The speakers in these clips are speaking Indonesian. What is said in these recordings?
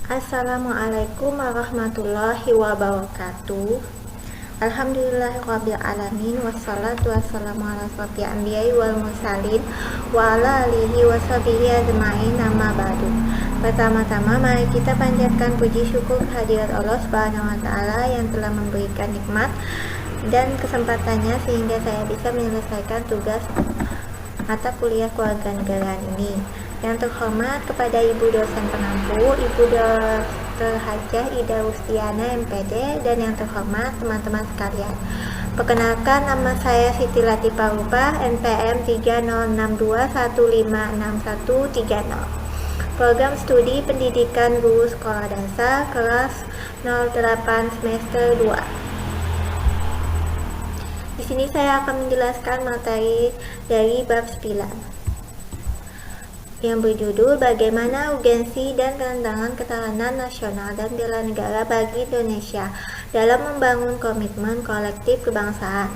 Assalamualaikum warahmatullahi wabarakatuh. Alhamdulillahirabbil alamin wassalatu wassalamu ala asrofil anbiya'i wal mursalin wa ala alihi washabihi ajmain amma ba'du. Pertama-tama mari kita panjatkan puji syukur kehadirat Allah Subhanahu wa taala yang telah memberikan nikmat dan kesempatannya sehingga saya bisa menyelesaikan tugas mata kuliah kewarganegaraan ini. Yang terhormat kepada Ibu dosen pengampu, Ibu Dr. Hajah Ida Rustiana MPD, dan yang terhormat teman-teman sekalian. Perkenalkan, nama saya Siti Latifah Rupah, NPM 30621563130. Program Studi Pendidikan Guru Sekolah Dasar kelas 08 semester 2. Di sini saya akan menjelaskan materi dari bab 9 yang berjudul Bagaimana Urgensi dan Tantangan Ketahanan Nasional dan Bela Negara bagi Indonesia dalam Membangun Komitmen Kolektif Kebangsaan.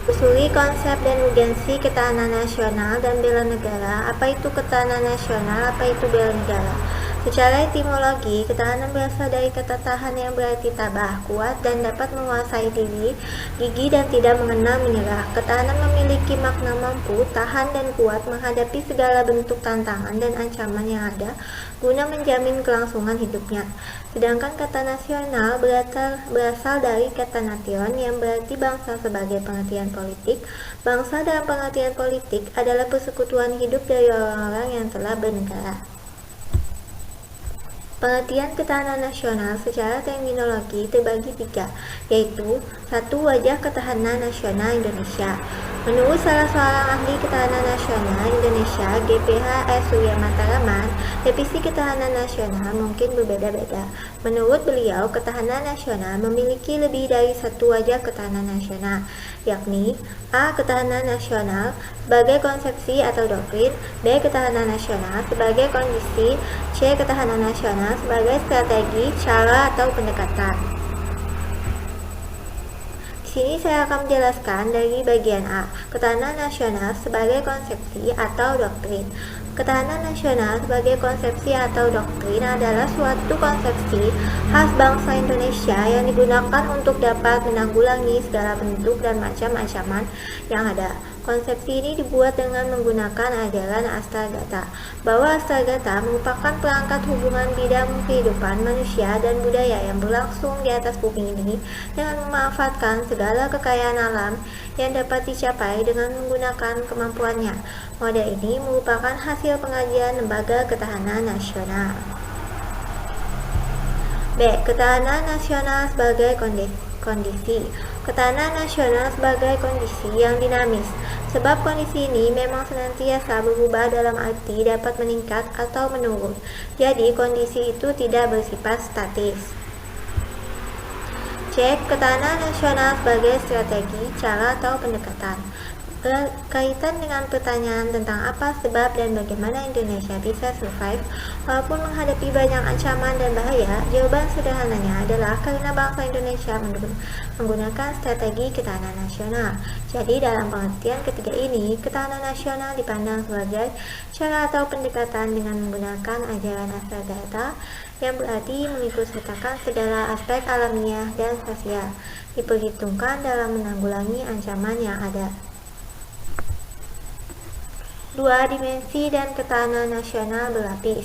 Usuli konsep dan urgensi ketahanan nasional dan bela negara. Apa itu ketahanan nasional? Apa itu bela negara? Secara etimologi, ketahanan berasal dari kata tahan yang berarti tabah, kuat, dan dapat menguasai diri, gigih, dan tidak mengenal menyerah. Ketahanan memiliki makna mampu, tahan, dan kuat menghadapi segala bentuk tantangan dan ancaman yang ada guna menjamin kelangsungan hidupnya. Sedangkan kata nasional berasal dari kata nation yang berarti bangsa sebagai pengertian politik. Bangsa dalam pengertian politik adalah persekutuan hidup dari orang-orang yang telah bernegara. Pengertian ketahanan nasional secara terminologi terbagi tiga, yaitu 1. Wajah ketahanan nasional Indonesia. Menurut salah seorang ahli ketahanan nasional Indonesia, GPH S. Surya Mataraman, definisi ketahanan nasional mungkin berbeda-beda. Menurut beliau, ketahanan nasional memiliki lebih dari satu wajah ketahanan nasional, yakni A. Ketahanan nasional sebagai konsepsi atau doktrin, B. Ketahanan nasional sebagai kondisi, C. Ketahanan nasional sebagai strategi, cara, atau pendekatan. Di sini saya akan menjelaskan dari bagian A, ketahanan nasional sebagai konsepsi atau doktrin. Ketahanan nasional sebagai konsepsi atau doktrin adalah suatu konsepsi khas bangsa Indonesia yang digunakan untuk dapat menanggulangi segala bentuk dan macam ancaman yang ada. Konsepsi ini dibuat dengan menggunakan ajaran Astragata, bahwa Astragata merupakan perangkat hubungan bidang kehidupan manusia dan budaya yang berlangsung di atas bumi ini dengan memanfaatkan segala kekayaan alam yang dapat dicapai dengan menggunakan kemampuannya. Model ini merupakan hasil pengajian Lembaga Ketahanan Nasional. B. Ketahanan nasional sebagai kondisi. Ketahanan nasional sebagai kondisi yang dinamis, sebab kondisi ini memang senantiasa berubah dalam arti dapat meningkat atau menurun. Jadi kondisi itu tidak bersifat statis. C. Ketahanan nasional sebagai strategi, cara, atau pendekatan. Berkaitan dengan pertanyaan tentang apa sebab dan bagaimana Indonesia bisa survive walaupun menghadapi banyak ancaman dan bahaya, jawaban sederhananya adalah karena bangsa Indonesia menggunakan strategi ketahanan nasional. Jadi dalam pengertian ketiga ini, ketahanan nasional dipandang sebagai cara atau pendekatan dengan menggunakan ajaran Astragata yang berarti mengikutsertakan segala aspek alamiah dan sosial diperhitungkan dalam menanggulangi ancaman yang ada. 2. Dimensi dan ketahanan nasional berlapis.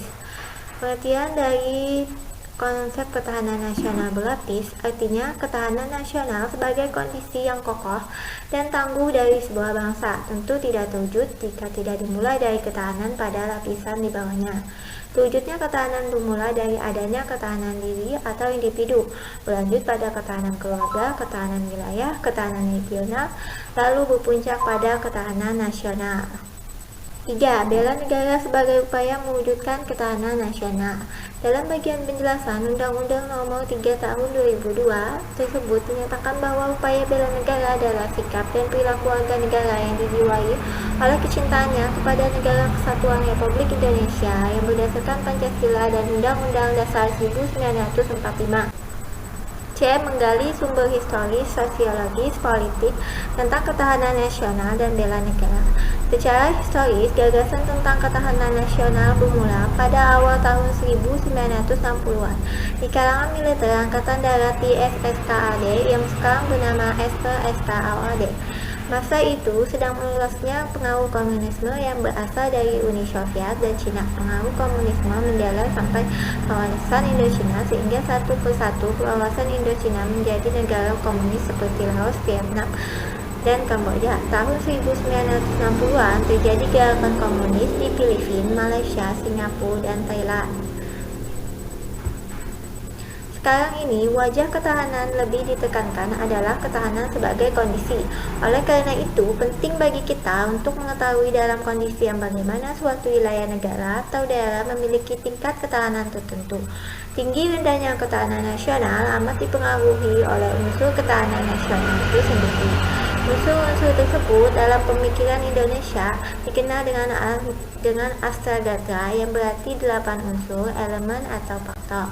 Pengertian dari konsep ketahanan nasional berlapis artinya ketahanan nasional sebagai kondisi yang kokoh dan tangguh dari sebuah bangsa, tentu tidak terwujud jika tidak dimulai dari ketahanan pada lapisan di bawahnya. Terwujudnya ketahanan bermula dari adanya ketahanan diri atau individu, berlanjut pada ketahanan keluarga, ketahanan wilayah, ketahanan regional, lalu berpuncak pada ketahanan nasional. 3. Bela negara sebagai upaya mewujudkan ketahanan nasional. Dalam bagian penjelasan Undang-Undang Nomor 3 Tahun 2002 tersebut dinyatakan bahwa upaya bela negara adalah sikap dan perilaku warga negara yang dijiwai oleh kecintaannya kepada Negara Kesatuan Republik Indonesia yang berdasarkan Pancasila dan Undang-Undang Dasar 1945. C. C. Menggali sumber historis, sosiologis, politik tentang ketahanan nasional dan bela negara. Secara historis, gagasan tentang ketahanan nasional bermula pada awal tahun 1960-an di kalangan militer Angkatan Darat di SSKAD yang sekarang bernama SKAOD. Masa itu sedang meluasnya pengaruh komunisme yang berasal dari Uni Soviet dan Cina. Pengaruh komunisme menjalar sampai kawasan Indochina sehingga satu persatu kawasan Indochina menjadi negara komunis seperti Laos, Vietnam, dan Kamboja. Tahun 1960-an terjadi gerakan komunis di Filipina, Malaysia, Singapura, dan Thailand. Sekarang ini, wajah ketahanan lebih ditekankan adalah ketahanan sebagai kondisi. Oleh karena itu, penting bagi kita untuk mengetahui dalam kondisi yang bagaimana suatu wilayah negara atau daerah memiliki tingkat ketahanan tertentu. Tinggi rendahnya ketahanan nasional amat dipengaruhi oleh unsur ketahanan nasional itu sendiri. Unsur-unsur tersebut dalam pemikiran Indonesia dikenal dengan astragatra yang berarti 8 unsur, elemen atau faktor.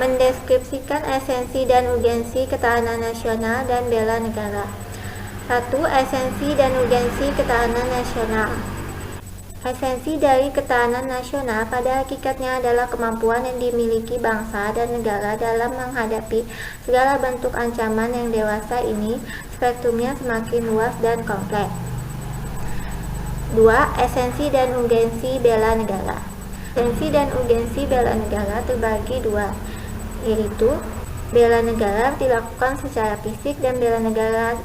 Mendeskripsikan esensi dan urgensi ketahanan nasional dan bela negara. 1. Esensi dan urgensi ketahanan nasional. Esensi dari ketahanan nasional pada hakikatnya adalah kemampuan yang dimiliki bangsa dan negara dalam menghadapi segala bentuk ancaman yang dewasa ini, spektrumnya semakin luas dan kompleks. 2. Esensi dan urgensi bela negara. Esensi dan urgensi bela negara terbagi dua, yaitu bela negara dilakukan secara fisik dan bela negara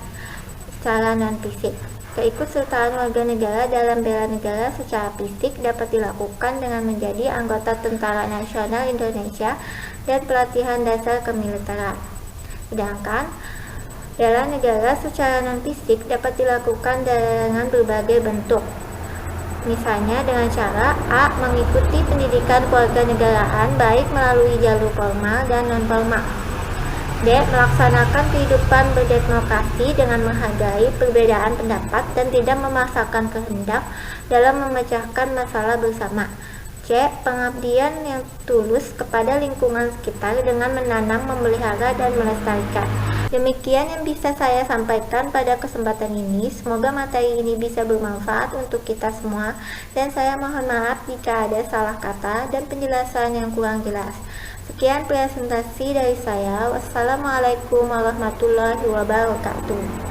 secara non-fisik. Keikutsertaan warga negara dalam bela negara secara fisik dapat dilakukan dengan menjadi anggota Tentara Nasional Indonesia dan pelatihan dasar kemiliteran. Sedangkan bela negara secara non-fisik dapat dilakukan dengan berbagai bentuk. Misalnya dengan cara A. Mengikuti pendidikan kewarganegaraan baik melalui jalur formal dan non-formal. D. Melaksanakan kehidupan berdemokrasi dengan menghargai perbedaan pendapat dan tidak memaksakan kehendak dalam memecahkan masalah bersama. C. Pengabdian yang tulus kepada lingkungan sekitar dengan menanam, memelihara, dan melestarikan. Demikian yang bisa saya sampaikan pada kesempatan ini. Semoga materi ini bisa bermanfaat untuk kita semua, dan saya mohon maaf jika ada salah kata dan penjelasan yang kurang jelas. Sekian presentasi dari saya. Wassalamualaikum warahmatullahi wabarakatuh.